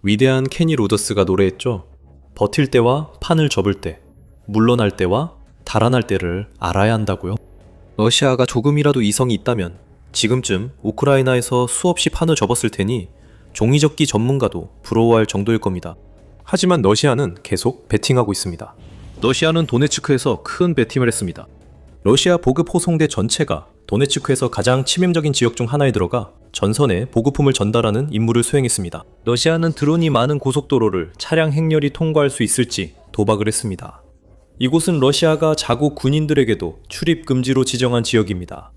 위대한 케니 로저스가 노래했죠. 버틸 때와 판을 접을 때, 물러날 때와 달아날 때를 알아야 한다고요. 러시아가 조금이라도 이성이 있다면 지금쯤 우크라이나에서 수없이 판을 접었을 테니 종이접기 전문가도 부러워할 정도일 겁니다. 하지만 러시아는 계속 배팅하고 있습니다. 러시아는 도네츠크에서 큰 배팅을 했습니다. 러시아 보급 호송대 전체가 도네츠크에서 가장 치명적인 지역 중 하나에 들어가 전선에 보급품을 전달하는 임무를 수행했습니다. 러시아는 드론이 많은 고속도로를 차량 행렬이 통과할 수 있을지 도박을 했습니다. 이곳은 러시아가 자국 군인들에게도 출입 금지로 지정한 지역입니다.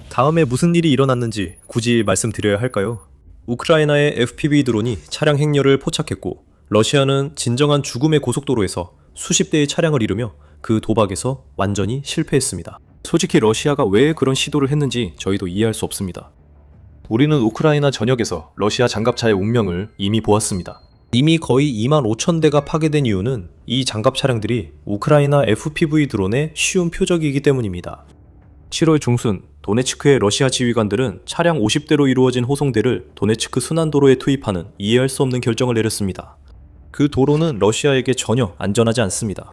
다음에 무슨 일이 일어났는지 굳이 말씀드려야 할까요? 우크라이나의 FPV 드론이 차량 행렬을 포착했고 러시아는 진정한 죽음의 고속도로에서 수십 대의 차량을 잃으며 그 도박에서 완전히 실패했습니다. 솔직히 러시아가 왜 그런 시도를 했는지 저희도 이해할 수 없습니다. 우리는 우크라이나 전역에서 러시아 장갑차의 운명을 이미 보았습니다. 이미 거의 25,000대가 파괴된 이유는 이 장갑 차량들이 우크라이나 FPV 드론의 쉬운 표적이기 때문입니다. 7월 중순 도네츠크의 러시아 지휘관들은 차량 50대로 이루어진 호송대를 도네츠크 순환도로에 투입하는 이해할 수 없는 결정을 내렸습니다. 그 도로는 러시아에게 전혀 안전하지 않습니다.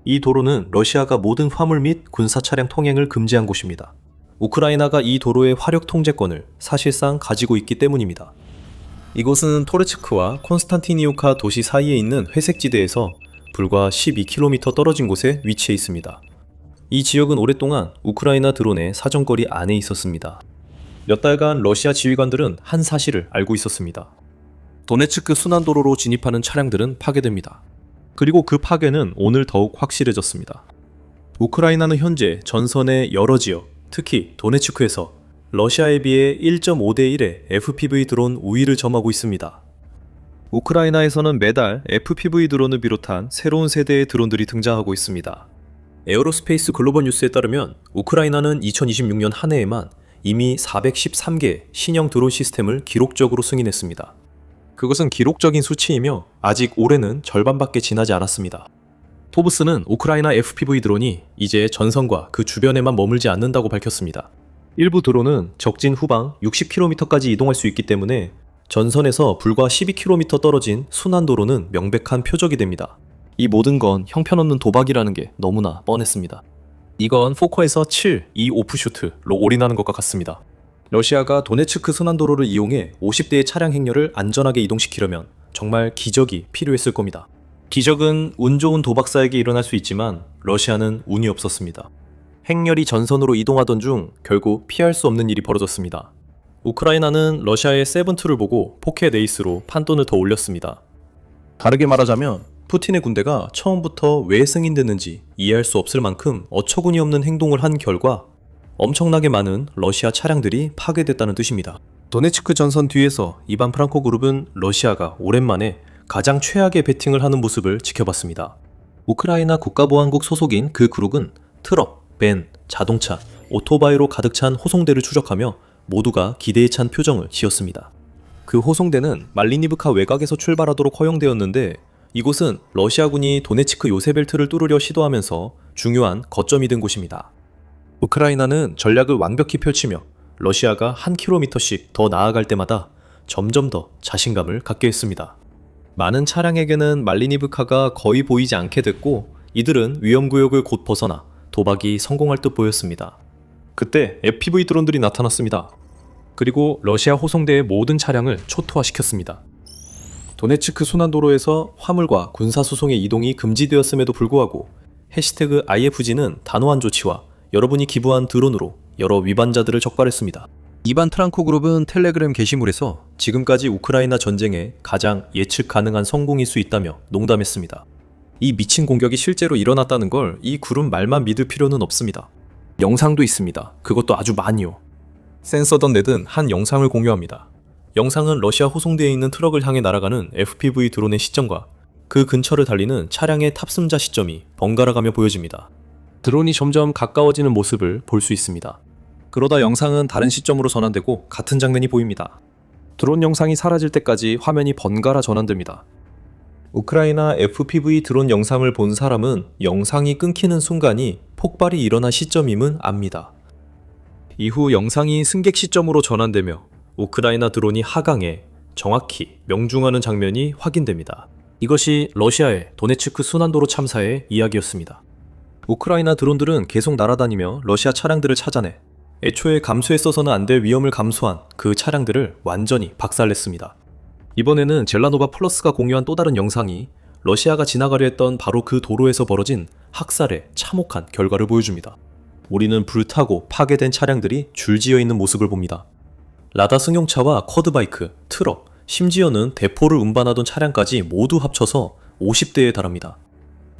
이 도로는 러시아가 모든 화물 및 군사 차량 통행을 금지한 곳입니다. 우크라이나가 이 도로의 화력 통제권을 사실상 가지고 있기 때문입니다. 이곳은 토레츠크와 콘스탄티니우카 도시 사이에 있는 회색지대에서 불과 12km 떨어진 곳에 위치해 있습니다. 이 지역은 오랫동안 우크라이나 드론의 사정거리 안에 있었습니다. 몇 달간 러시아 지휘관들은 한 사실을 알고 있었습니다. 도네츠크 순환도로로 진입하는 차량들은 파괴됩니다. 그리고 그 파괴는 오늘 더욱 확실해졌습니다. 우크라이나는 현재 전선의 여러 지역, 특히 도네츠크에서 러시아에 비해 1.5대 1의 FPV 드론 우위를 점하고 있습니다. 우크라이나에서는 매달 FPV 드론을 비롯한 새로운 세대의 드론들이 등장하고 있습니다. 에어로스페이스 글로벌 뉴스에 따르면 우크라이나는 2026년 한 해에만 이미 413개의 신형 드론 시스템을 기록적으로 승인했습니다. 그것은 기록적인 수치이며 아직 올해는 절반밖에 지나지 않았습니다. 포브스는 우크라이나 FPV 드론이 이제 전선과 그 주변에만 머물지 않는다고 밝혔습니다. 일부 드론은 적진 후방 60km까지 이동할 수 있기 때문에 전선에서 불과 12km 떨어진 순환도로는 명백한 표적이 됩니다. 이 모든 건 형편없는 도박이라는 게 너무나 뻔했습니다. 이건 포커에서 7, 이 오프슈트로 올인하는 것과 같습니다. 러시아가 도네츠크 순환도로를 이용해 50대의 차량 행렬을 안전하게 이동시키려면 정말 기적이 필요했을 겁니다. 기적은 운 좋은 도박사에게 일어날 수 있지만 러시아는 운이 없었습니다. 행렬이 전선으로 이동하던 중 결국 피할 수 없는 일이 벌어졌습니다. 우크라이나는 러시아의 세븐2를 보고 포켓 에이스로 판돈을 더 올렸습니다. 다르게 말하자면 푸틴의 군대가 처음부터 왜 승인됐는지 이해할 수 없을 만큼 어처구니 없는 행동을 한 결과 엄청나게 많은 러시아 차량들이 파괴됐다는 뜻입니다. 도네츠크 전선 뒤에서 이반 프랑코 그룹은 러시아가 오랜만에 가장 최악의 배팅을 하는 모습을 지켜봤습니다. 우크라이나 국가보안국 소속인 그 그룹은 트럭, 밴, 자동차, 오토바이로 가득 찬 호송대를 추적하며 모두가 기대에 찬 표정을 지었습니다. 그 호송대는 말리니브카 외곽에서 출발하도록 허용되었는데 이곳은 러시아군이 도네츠크 요세벨트를 뚫으려 시도하면서 중요한 거점이 된 곳입니다. 우크라이나는 전략을 완벽히 펼치며 러시아가 한 킬로미터씩 더 나아갈 때마다 점점 더 자신감을 갖게 했습니다. 많은 차량에게는 말리니브카가 거의 보이지 않게 됐고 이들은 위험구역을 곧 벗어나 도박이 성공할 듯 보였습니다. 그때 FPV 드론들이 나타났습니다. 그리고 러시아 호송대의 모든 차량을 초토화시켰습니다. 도네츠크 순환도로에서 화물과 군사수송의 이동이 금지되었음에도 불구하고 해시태그 IFG는 단호한 조치와 여러분이 기부한 드론으로 여러 위반자들을 적발했습니다. 이반 트랑코 그룹은 텔레그램 게시물에서 지금까지 우크라이나 전쟁의 가장 예측 가능한 성공일 수 있다며 농담했습니다. 이 미친 공격이 실제로 일어났다는 걸 이 그룹 말만 믿을 필요는 없습니다. 영상도 있습니다. 그것도 아주 많이요. 센서던넷은 한 영상을 공유합니다. 영상은 러시아 호송대에 있는 트럭을 향해 날아가는 FPV 드론의 시점과 그 근처를 달리는 차량의 탑승자 시점이 번갈아가며 보여집니다. 드론이 점점 가까워지는 모습을 볼 수 있습니다. 그러다 영상은 다른 시점으로 전환되고 같은 장면이 보입니다. 드론 영상이 사라질 때까지 화면이 번갈아 전환됩니다. 우크라이나 FPV 드론 영상을 본 사람은 영상이 끊기는 순간이 폭발이 일어난 시점임은 압니다. 이후 영상이 승객 시점으로 전환되며 우크라이나 드론이 하강해 정확히 명중하는 장면이 확인됩니다. 이것이 러시아의 도네츠크 순환도로 참사의 이야기였습니다. 우크라이나 드론들은 계속 날아다니며 러시아 차량들을 찾아내 애초에 감수했어서는 안 될 위험을 감수한 그 차량들을 완전히 박살냈습니다. 이번에는 젤라노바 플러스가 공유한 또 다른 영상이 러시아가 지나가려 했던 바로 그 도로에서 벌어진 학살의 참혹한 결과를 보여줍니다. 우리는 불타고 파괴된 차량들이 줄지어 있는 모습을 봅니다. 라다 승용차와 쿼드바이크, 트럭, 심지어는 대포를 운반하던 차량까지 모두 합쳐서 50대에 달합니다.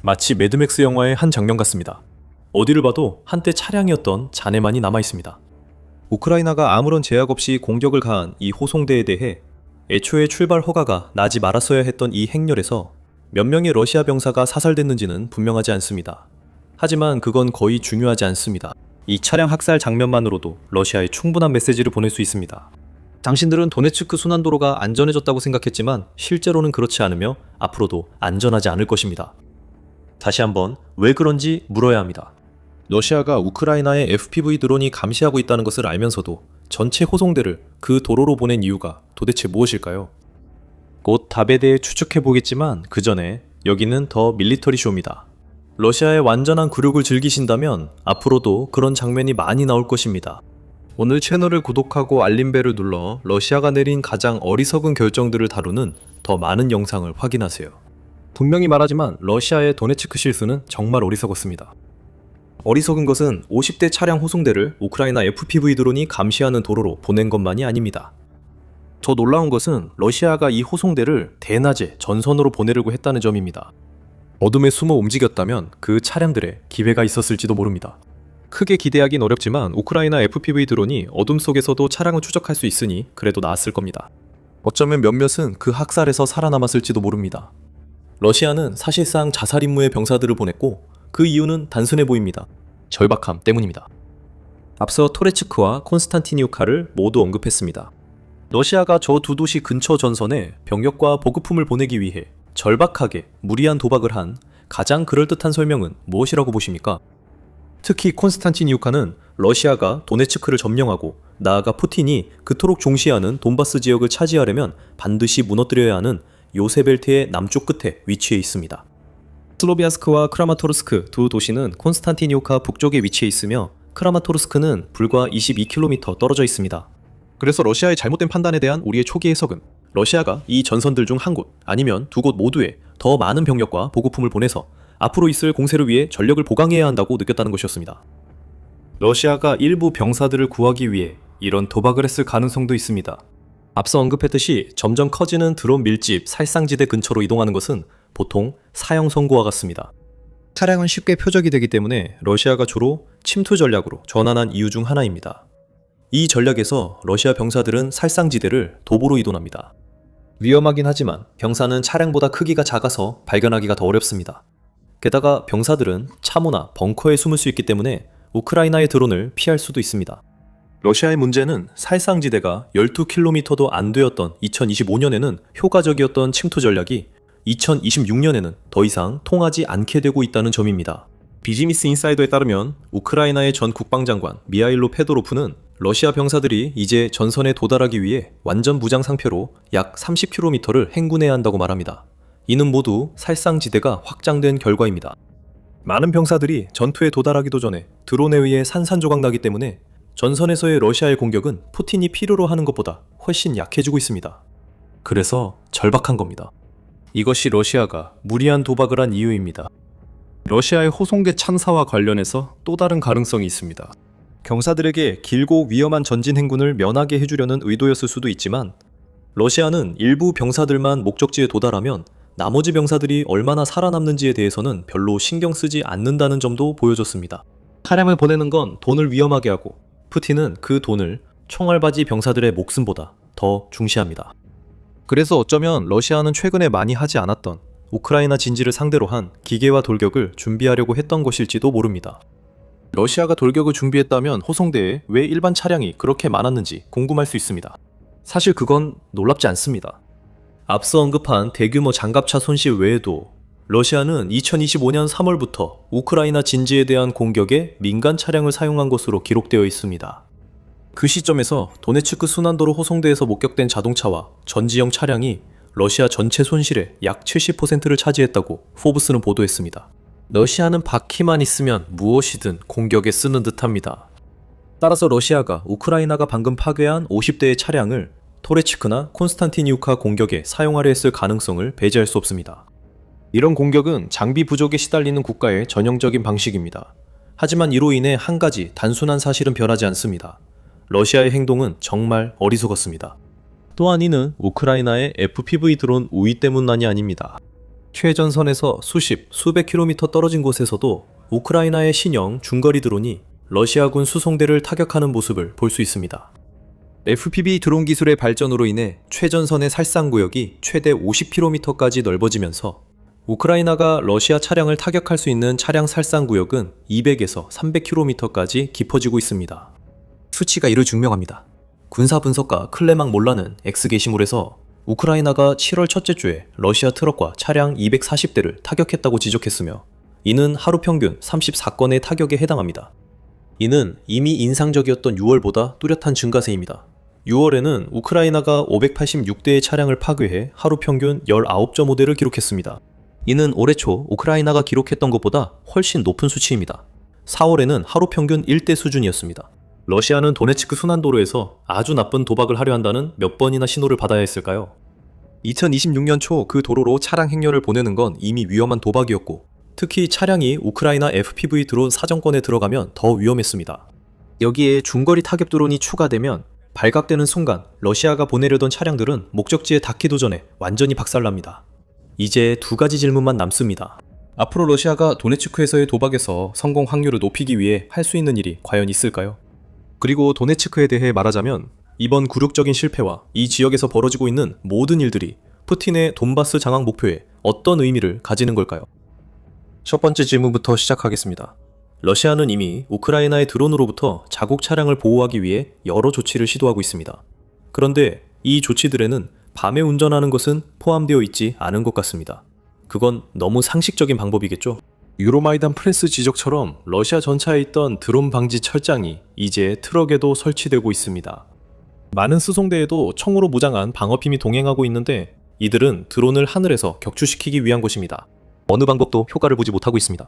마치 매드맥스 영화의 한 장면 같습니다. 어디를 봐도 한때 차량이었던 잔해만이 남아있습니다. 우크라이나가 아무런 제약 없이 공격을 가한 이 호송대에 대해 애초에 출발 허가가 나지 말았어야 했던 이 행렬에서 몇 명의 러시아 병사가 사살됐는지는 분명하지 않습니다. 하지만 그건 거의 중요하지 않습니다. 이 차량 학살 장면만으로도 러시아에 충분한 메시지를 보낼 수 있습니다. 당신들은 도네츠크 순환도로가 안전해졌다고 생각했지만 실제로는 그렇지 않으며 앞으로도 안전하지 않을 것입니다. 다시 한번 왜 그런지 물어야 합니다. 러시아가 우크라이나의 FPV 드론이 감시하고 있다는 것을 알면서도 전체 호송대를 그 도로로 보낸 이유가 도대체 무엇일까요? 곧 답에 대해 추측해보겠지만 그 전에 여기는 더 밀리터리 쇼입니다. 러시아의 완전한 굴욕을 즐기신다면 앞으로도 그런 장면이 많이 나올 것입니다. 오늘 채널을 구독하고 알림벨을 눌러 러시아가 내린 가장 어리석은 결정들을 다루는 더 많은 영상을 확인하세요. 분명히 말하지만 러시아의 도네츠크 실수는 정말 어리석었습니다. 어리석은 것은 50대 차량 호송대를 우크라이나 FPV 드론이 감시하는 도로로 보낸 것만이 아닙니다. 더 놀라운 것은 러시아가 이 호송대를 대낮에 전선으로 보내려고 했다는 점입니다. 어둠에 숨어 움직였다면 그 차량들에 기회가 있었을지도 모릅니다. 크게 기대하긴 어렵지만 우크라이나 FPV 드론이 어둠 속에서도 차량을 추적할 수 있으니 그래도 나았을 겁니다. 어쩌면 몇몇은 그 학살에서 살아남았을지도 모릅니다. 러시아는 사실상 자살 임무의 병사들을 보냈고 그 이유는 단순해 보입니다. 절박함 때문입니다. 앞서 토레츠크와 콘스탄티니우카를 모두 언급했습니다. 러시아가 저 두 도시 근처 전선에 병력과 보급품을 보내기 위해 절박하게 무리한 도박을 한 가장 그럴듯한 설명은 무엇이라고 보십니까? 특히 콘스탄티니우카는 러시아가 도네츠크를 점령하고 나아가 푸틴이 그토록 종시하는 돈바스 지역을 차지하려면 반드시 무너뜨려야 하는 요세벨트의 남쪽 끝에 위치해 있습니다. 슬로비안스크와 크라마토르스크 두 도시는 콘스탄티니우카 북쪽에 위치해 있으며 크라마토르스크는 불과 22km 떨어져 있습니다. 그래서 러시아의 잘못된 판단에 대한 우리의 초기 해석은 러시아가 이 전선들 중 한 곳 아니면 두 곳 모두에 더 많은 병력과 보급품을 보내서 앞으로 있을 공세를 위해 전력을 보강해야 한다고 느꼈다는 것이었습니다. 러시아가 일부 병사들을 구하기 위해 이런 도박을 했을 가능성도 있습니다. 앞서 언급했듯이 점점 커지는 드론 밀집 살상지대 근처로 이동하는 것은 보통 사형 선고와 같습니다. 차량은 쉽게 표적이 되기 때문에 러시아가 주로 침투 전략으로 전환한 이유 중 하나입니다. 이 전략에서 러시아 병사들은 살상지대를 도보로 이동합니다. 위험하긴 하지만 병사는 차량보다 크기가 작아서 발견하기가 더 어렵습니다. 게다가 병사들은 참호나 벙커에 숨을 수 있기 때문에 우크라이나의 드론을 피할 수도 있습니다. 러시아의 문제는 살상지대가 12km도 안 되었던 2025년에는 효과적이었던 침투 전략이 2026년에는 더 이상 통하지 않게 되고 있다는 점입니다. 비즈니스 인사이더에 따르면 우크라이나의 전 국방장관 미하일로 페도로프는 러시아 병사들이 이제 전선에 도달하기 위해 완전 무장 상태로 약 30km를 행군해야 한다고 말합니다. 이는 모두 살상지대가 확장된 결과입니다. 많은 병사들이 전투에 도달하기도 전에 드론에 의해 산산조각 나기 때문에 전선에서의 러시아의 공격은 푸틴이 필요로 하는 것보다 훨씬 약해지고 있습니다. 그래서 절박한 겁니다. 이것이 러시아가 무리한 도박을 한 이유입니다. 러시아의 호송대 참사와 관련해서 또 다른 가능성이 있습니다. 병사들에게 길고 위험한 전진 행군을 면하게 해주려는 의도였을 수도 있지만 러시아는 일부 병사들만 목적지에 도달하면 나머지 병사들이 얼마나 살아남는지에 대해서는 별로 신경 쓰지 않는다는 점도 보여줬습니다. 차량을 보내는 건 돈을 위험하게 하고 푸틴은 그 돈을 총알바지 병사들의 목숨보다 더 중시합니다. 그래서 어쩌면 러시아는 최근에 많이 하지 않았던 우크라이나 진지를 상대로 한 기계화 돌격을 준비하려고 했던 것일지도 모릅니다. 러시아가 돌격을 준비했다면 호송대에 왜 일반 차량이 그렇게 많았는지 궁금할 수 있습니다. 사실 그건 놀랍지 않습니다. 앞서 언급한 대규모 장갑차 손실 외에도 러시아는 2025년 3월부터 우크라이나 진지에 대한 공격에 민간 차량을 사용한 것으로 기록되어 있습니다. 그 시점에서 도네츠크 순환도로 호송대에서 목격된 자동차와 전지형 차량이 러시아 전체 손실의 약 70%를 차지했다고 포브스는 보도했습니다. 러시아는 바퀴만 있으면 무엇이든 공격에 쓰는 듯합니다. 따라서 러시아가 우크라이나가 방금 파괴한 50대의 차량을 토레츠크나 콘스탄티니우카 공격에 사용하려 했을 가능성을 배제할 수 없습니다. 이런 공격은 장비 부족에 시달리는 국가의 전형적인 방식입니다. 하지만 이로 인해 한 가지 단순한 사실은 변하지 않습니다. 러시아의 행동은 정말 어리석었습니다. 또한 이는 우크라이나의 FPV 드론 우위 때문만이 아닙니다. 최전선에서 수십, 수백 킬로미터 떨어진 곳에서도 우크라이나의 신형 중거리 드론이 러시아군 수송대를 타격하는 모습을 볼 수 있습니다. FPV 드론 기술의 발전으로 인해 최전선의 살상구역이 최대 50km까지 넓어지면서 우크라이나가 러시아 차량을 타격할 수 있는 차량 살상구역은 200에서 300km까지 깊어지고 있습니다. 수치가 이를 증명합니다. 군사분석가 클레망 몰라는 X 게시물에서 우크라이나가 7월 첫째 주에 러시아 트럭과 차량 240대를 타격했다고 지적했으며 이는 하루 평균 34건의 타격에 해당합니다. 이는 이미 인상적이었던 6월보다 뚜렷한 증가세입니다. 6월에는 우크라이나가 586대의 차량을 파괴해 하루 평균 19.5대를 기록했습니다. 이는 올해 초 우크라이나가 기록했던 것보다 훨씬 높은 수치입니다. 4월에는 하루 평균 1대 수준이었습니다. 러시아는 도네츠크 순환도로에서 아주 나쁜 도박을 하려 한다는 몇 번이나 신호를 받아야 했을까요? 2026년 초 그 도로로 차량 행렬을 보내는 건 이미 위험한 도박이었고 특히 차량이 우크라이나 FPV 드론 사정권에 들어가면 더 위험했습니다. 여기에 중거리 타격 드론이 추가되면 발각되는 순간 러시아가 보내려던 차량들은 목적지에 닿기도 전에 완전히 박살납니다. 이제 두 가지 질문만 남습니다. 앞으로 러시아가 도네츠크에서의 도박에서 성공 확률을 높이기 위해 할 수 있는 일이 과연 있을까요? 그리고 도네츠크에 대해 말하자면 이번 굴욕적인 실패와 이 지역에서 벌어지고 있는 모든 일들이 푸틴의 돈바스 장악 목표에 어떤 의미를 가지는 걸까요? 첫 번째 질문부터 시작하겠습니다. 러시아는 이미 우크라이나의 드론으로부터 자국 차량을 보호하기 위해 여러 조치를 시도하고 있습니다. 그런데 이 조치들에는 밤에 운전하는 것은 포함되어 있지 않은 것 같습니다. 그건 너무 상식적인 방법이겠죠? 유로마이단 프레스 지적처럼 러시아 전차에 있던 드론 방지 철장이 이제 트럭에도 설치되고 있습니다. 많은 수송대에도 총으로 무장한 방어팀이 동행하고 있는데 이들은 드론을 하늘에서 격추시키기 위한 것입니다. 어느 방법도 효과를 보지 못하고 있습니다.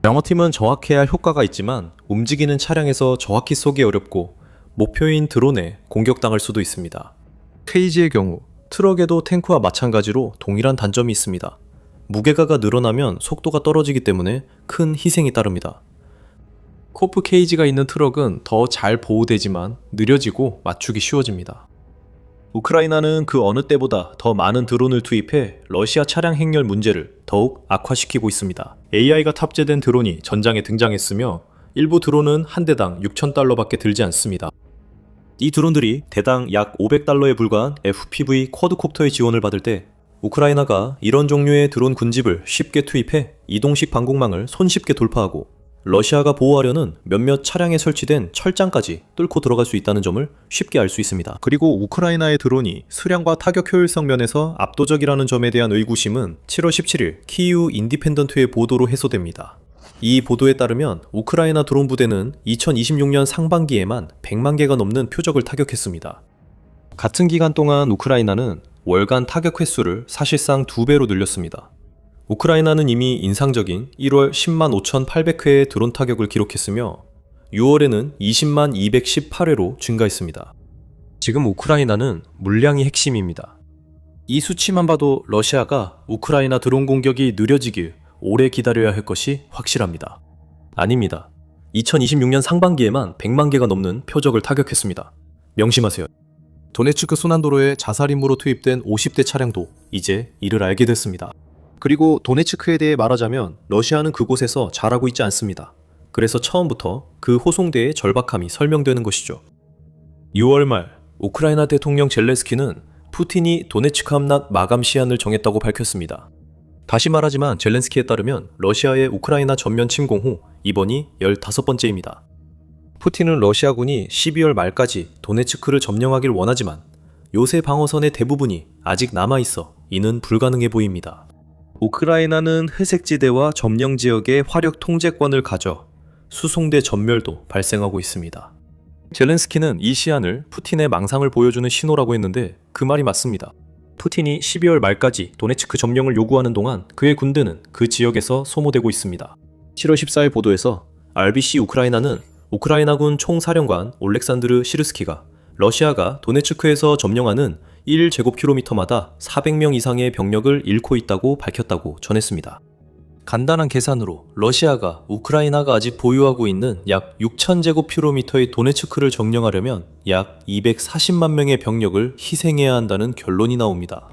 방어팀은 정확해야 할 효과가 있지만 움직이는 차량에서 정확히 쏘기 어렵고 목표인 드론에 공격당할 수도 있습니다. 케이지의 경우 트럭에도 탱크와 마찬가지로 동일한 단점이 있습니다. 무게가가 늘어나면 속도가 떨어지기 때문에 큰 희생이 따릅니다. 코프 케이지가 있는 트럭은 더 잘 보호되지만 느려지고 맞추기 쉬워집니다. 우크라이나는 그 어느 때보다 더 많은 드론을 투입해 러시아 차량 행렬 문제를 더욱 악화시키고 있습니다. AI가 탑재된 드론이 전장에 등장했으며 일부 드론은 한 대당 6,000달러밖에 들지 않습니다. 이 드론들이 대당 약 500달러에 불과한 FPV 쿼드콥터의 지원을 받을 때 우크라이나가 이런 종류의 드론 군집을 쉽게 투입해 이동식 방공망을 손쉽게 돌파하고 러시아가 보호하려는 몇몇 차량에 설치된 철장까지 뚫고 들어갈 수 있다는 점을 쉽게 알 수 있습니다. 그리고 우크라이나의 드론이 수량과 타격 효율성 면에서 압도적이라는 점에 대한 의구심은 7월 17일 키이우 인디펜던트의 보도로 해소됩니다. 이 보도에 따르면 우크라이나 드론 부대는 2026년 상반기에만 100만 개가 넘는 표적을 타격했습니다. 같은 기간 동안 우크라이나는 월간 타격 횟수를 사실상 2배로 늘렸습니다. 우크라이나는 이미 인상적인 1월 10만 5,800회의 드론 타격을 기록했으며 6월에는 20만 218회로 증가했습니다. 지금 우크라이나는 물량이 핵심입니다. 이 수치만 봐도 러시아가 우크라이나 드론 공격이 느려지길 오래 기다려야 할 것이 확실합니다. 아닙니다. 2026년 상반기에만 100만 개가 넘는 표적을 타격했습니다. 명심하세요. 도네츠크 순환도로에 자살 임무로 투입된 50대 차량도 이제 이를 알게 됐습니다. 그리고 도네츠크에 대해 말하자면 러시아는 그곳에서 잘하고 있지 않습니다. 그래서 처음부터 그 호송대의 절박함이 설명되는 것이죠. 6월 말 우크라이나 대통령 젤렌스키는 푸틴이 도네츠크 함락 마감 시한을 정했다고 밝혔습니다. 다시 말하지만 젤렌스키에 따르면 러시아의 우크라이나 전면 침공 후 이번이 15번째입니다. 푸틴은 러시아군이 12월 말까지 도네츠크를 점령하길 원하지만 요새 방어선의 대부분이 아직 남아있어 이는 불가능해 보입니다. 우크라이나는 회색지대와 점령 지역의 화력 통제권을 가져 수송대 전멸도 발생하고 있습니다. 젤렌스키는 이 시한을 푸틴의 망상을 보여주는 신호라고 했는데 그 말이 맞습니다. 푸틴이 12월 말까지 도네츠크 점령을 요구하는 동안 그의 군대는 그 지역에서 소모되고 있습니다. 7월 14일 보도에서 RBC 우크라이나는 우크라이나군 총사령관 올렉산드르 시르스키가 러시아가 도네츠크에서 점령하는 1제곱킬로미터마다 400명 이상의 병력을 잃고 있다고 밝혔다고 전했습니다. 간단한 계산으로 러시아가 우크라이나가 아직 보유하고 있는 약 6,000제곱킬로미터의 도네츠크를 점령하려면 약 240만 명의 병력을 희생해야 한다는 결론이 나옵니다.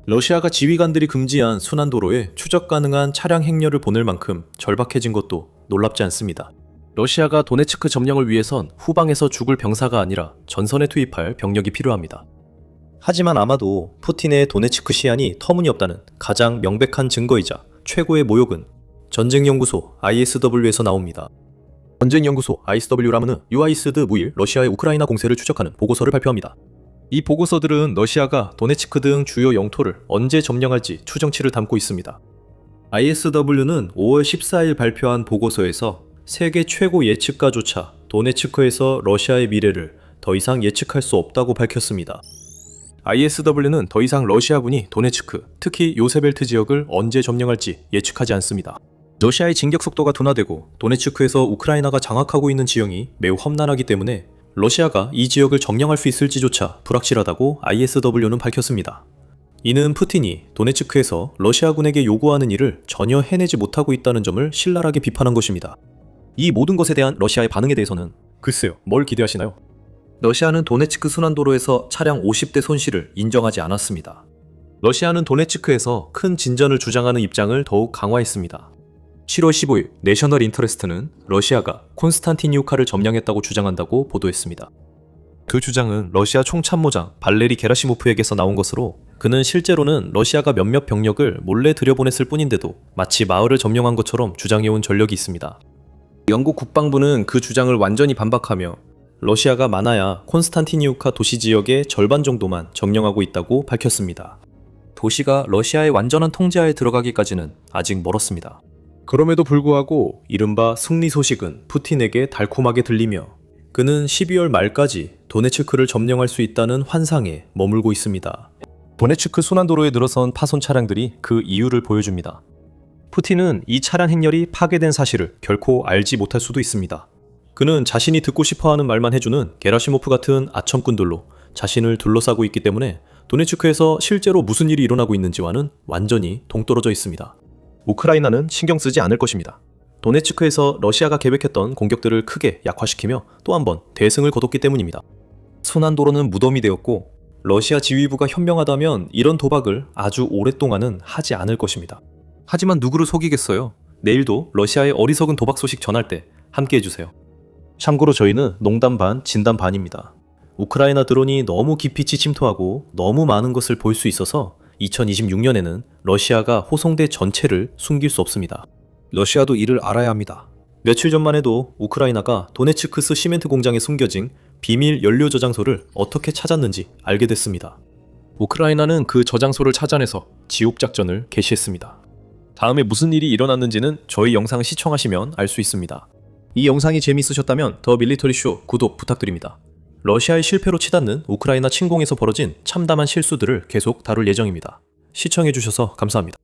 러시아가 지휘관들이 금지한 순환도로에 추적 가능한 차량 행렬을 보낼 만큼 절박해진 것도 놀랍지 않습니다. 러시아가 도네츠크 점령을 위해선 후방에서 죽을 병사가 아니라 전선에 투입할 병력이 필요합니다. 하지만 아마도 푸틴의 도네츠크 시한이 터무니없다는 가장 명백한 증거이자 최고의 모욕은 전쟁연구소 ISW에서 나옵니다. 전쟁연구소 ISW라면은 유아이스드 무일 러시아의 우크라이나 공세를 추적하는 보고서를 발표합니다. 이 보고서들은 러시아가 도네츠크 등 주요 영토를 언제 점령할지 추정치를 담고 있습니다. ISW는 5월 14일 발표한 보고서에서 세계 최고 예측가조차 도네츠크에서 러시아의 미래를 더 이상 예측할 수 없다고 밝혔습니다. ISW는 더 이상 러시아군이 도네츠크, 특히 요세벨트 지역을 언제 점령할지 예측하지 않습니다. 러시아의 진격 속도가 둔화되고 도네츠크에서 우크라이나가 장악하고 있는 지형이 매우 험난하기 때문에 러시아가 이 지역을 점령할 수 있을지조차 불확실하다고 ISW는 밝혔습니다. 이는 푸틴이 도네츠크에서 러시아군에게 요구하는 일을 전혀 해내지 못하고 있다는 점을 신랄하게 비판한 것입니다. 이 모든 것에 대한 러시아의 반응에 대해서는 글쎄요, 뭘 기대하시나요? 러시아는 도네츠크 순환도로에서 차량 50대 손실을 인정하지 않았습니다. 러시아는 도네츠크에서 큰 진전을 주장하는 입장을 더욱 강화했습니다. 7월 15일 내셔널 인터레스트는 러시아가 콘스탄티니우카를 점령했다고 주장한다고 보도했습니다. 그 주장은 러시아 총참모장 발레리 게라시모프에게서 나온 것으로 그는 실제로는 러시아가 몇몇 병력을 몰래 들여보냈을 뿐인데도 마치 마을을 점령한 것처럼 주장해온 전력이 있습니다. 영국 국방부는 그 주장을 완전히 반박하며 러시아가 많아야 콘스탄티니우카 도시 지역의 절반 정도만 점령하고 있다고 밝혔습니다. 도시가 러시아의 완전한 통제하에 들어가기까지는 아직 멀었습니다. 그럼에도 불구하고 이른바 승리 소식은 푸틴에게 달콤하게 들리며 그는 12월 말까지 도네츠크를 점령할 수 있다는 환상에 머물고 있습니다. 도네츠크 순환도로에 늘어선 파손 차량들이 그 이유를 보여줍니다. 푸틴은 이 차량 행렬이 파괴된 사실을 결코 알지 못할 수도 있습니다. 그는 자신이 듣고 싶어하는 말만 해주는 게라시모프 같은 아첨꾼들로 자신을 둘러싸고 있기 때문에 도네츠크에서 실제로 무슨 일이 일어나고 있는지와는 완전히 동떨어져 있습니다. 우크라이나는 신경 쓰지 않을 것입니다. 도네츠크에서 러시아가 계획했던 공격들을 크게 약화시키며 또 한 번 대승을 거뒀기 때문입니다. 순환도로는 무덤이 되었고 러시아 지휘부가 현명하다면 이런 도박을 아주 오랫동안은 하지 않을 것입니다. 하지만 누구를 속이겠어요? 내일도 러시아의 어리석은 도박 소식 전할 때 함께 해주세요. 참고로 저희는 농담 반, 진담 반입니다. 우크라이나 드론이 너무 깊이 침투하고 너무 많은 것을 볼 수 있어서 2026년에는 러시아가 호송대 전체를 숨길 수 없습니다. 러시아도 이를 알아야 합니다. 며칠 전만 해도 우크라이나가 도네츠크스 시멘트 공장에 숨겨진 비밀 연료 저장소를 어떻게 찾았는지 알게 됐습니다. 우크라이나는 그 저장소를 찾아내서 지옥작전을 개시했습니다. 다음에 무슨 일이 일어났는지는 저희 영상을 시청하시면 알 수 있습니다. 이 영상이 재미있으셨다면 더 밀리터리쇼 구독 부탁드립니다. 러시아의 실패로 치닫는 우크라이나 침공에서 벌어진 참담한 실수들을 계속 다룰 예정입니다. 시청해주셔서 감사합니다.